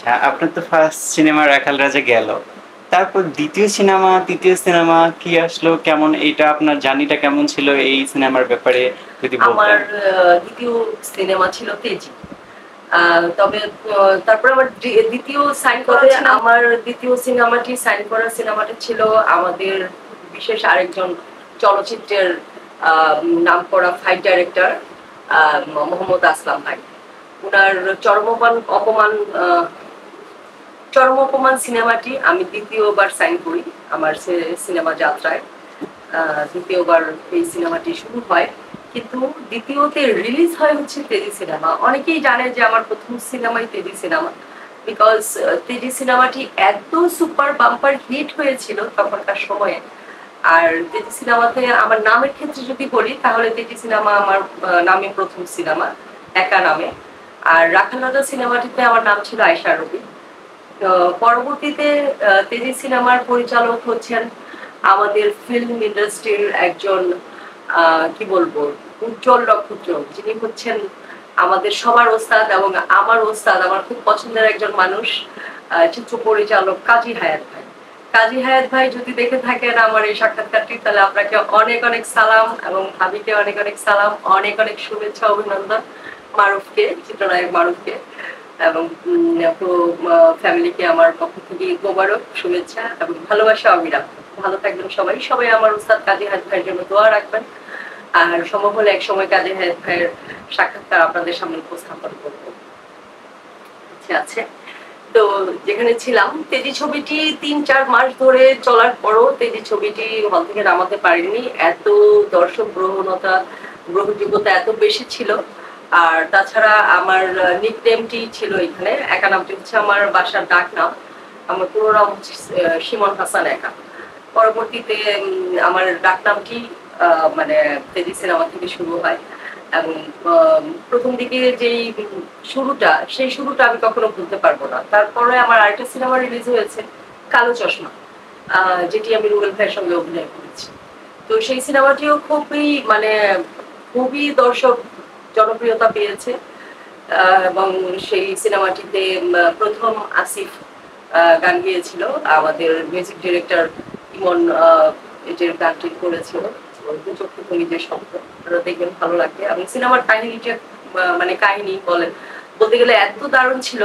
আচ্ছা, আপনার তো ফার্স্ট সিনেমা রাখাল রাজা গেল। তারপর দ্বিতীয় সিনেমা, তৃতীয় সিনেমা কি আসলো? কেমন এইটা আপনার জার্নিটা কেমন ছিল এই সিনেমার ব্যাপারে যদি আমার বলতেন? দ্বিতীয় সিনেমা ছিল তেজি। তবে তারপরে আমার দ্বিতীয় সাইন করা আমার দ্বিতীয় সিনেমাটি সাইন করা সিনেমাটা ছিল আমাদের বিশেষ আরেকজন চলচ্চিত্রের নামকরা ফাইট ডাইরেক্টর মোহাম্মদ আসলাম ভাই। উনার চরমোপমান অপমান চরম অপমান সিনেমাটি আমি দ্বিতীয়বার সাইন করি আমার সিনেমা যাত্রায়। দ্বিতীয়বার এই সিনেমাটি শুরু হয়, কিন্তু দ্বিতীয়তে রিলিজ হয় হচ্ছে তেজি সিনেমা। অনেকেই জানে যে আমার প্রথম সিনেমাই তেজি সিনেমা, বিকজ তেজি সিনেমাটি এত সুপার বাম্পার হিট হয়েছিল তখনকার সময়ে। আর তেজি সিনেমাতে আমার নামের ক্ষেত্রে যদি বলি তাহলে তেজি সিনেমা আমার নামে প্রথম সিনেমা, একা নামে। আর রাখাল রাজা সিনেমাটিতে আমার নাম ছিল আয়শা রবি। পরবর্তীতে তেজি সিনেমার পরিচালক হচ্ছেন আমাদের ফিল্ম ইন্ডাস্ট্রির একজন কি বলবো উজ্জ্বল নক্ষত্র, যিনি হচ্ছেন আমাদের সবার ওস্তাদ এবং আমার ওস্তাদ, আমার খুব পছন্দের একজন মানুষ, চিত্র পরিচালক কাজী হায়াত ভাই। কাজী হায়াত ভাই যদি দেখে থাকেন আমার এই সাক্ষাৎকারটি, তাহলে আপনাকে অনেক অনেক সালাম, এবং ভাবিকে অনেক অনেক সালাম, অনেক অনেক শুভেচ্ছা অভিনন্দন মারুফকে, চিত্রনায়ক মারুফকে, এবং পুরো ফ্যামিলিকে আমার পক্ষ থেকে মোবারক, শুভেচ্ছা এবং ভালোবাসা অবিরাম। ভালো থাকবেন সবাই, সবাই আমার উস্তাদ কাজী হায়াত ভাইয়ের জন্য দোয়া রাখবেন। আর সম্ভব হলে এক সময় কাজী হায়াত ভাইয়ের সাক্ষাৎকার আপনাদের সামনে উপস্থাপন করব। আচ্ছা আছে। তো যেখানে ছিলাম, তেজি ছবিটি ৩-৪ মাস ধরে চলার পরও তেজি ছবিটি হল থেকে নামাতে পারেনি। এত দর্শক গ্রহণযোগ্যতা এত বেশি ছিল। আর তাছাড়া আমার নিকনেমটি ছিল এখানে, একা নামটি হচ্ছে আমার বাসার ডাক নাম। আমার পুরো নাম হচ্ছে শিমন হাসান একা। পরবর্তীতে আমার ডাক নামটি মানে তেজি সিনেমা থেকে শুরু হয়, এবং প্রথম দিকে যেই শুরুটা, সেই শুরুটা আমি কখনো ভুলতে পারবো না। তারপরে আমার আরেকটা সিনেমা রিলিজ হয়েছে কালো চশমা, যেটি আমি রুবেল ভাইয়ের সঙ্গে অভিনয় করেছি। তো সেই সিনেমাটিও খুবই দর্শক জনপ্রিয়তা পেয়েছে। এবং সেই সিনেমাটিতে প্রথম আসিফ গান গিয়েছিল, আমাদের মিউজিক ডিরেক্টর ইমন এটির গানটি করেছিল, দু চোখে তুমি যে শব্দ, আপনারা দেখবেন ভালো লাগবে। এবং সিনেমার কাহিনীটা কাহিনী বলতে গেলে এত দারুণ ছিল।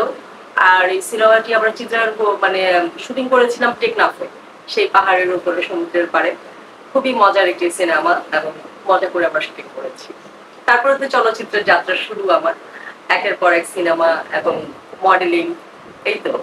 আর এই সিনেমাটি আমরা শুটিং করেছিলাম টেকনাফে, সেই পাহাড়ের উপরে সমুদ্রের পাড়ে। খুবই মজার একটি সিনেমা, এবং মজা করে আমরা শুটিং করেছি। তারপরে তো চলচ্চিত্রের যাত্রা শুরু আমার, একের পর এক সিনেমা এবং মডেলিং, এই তো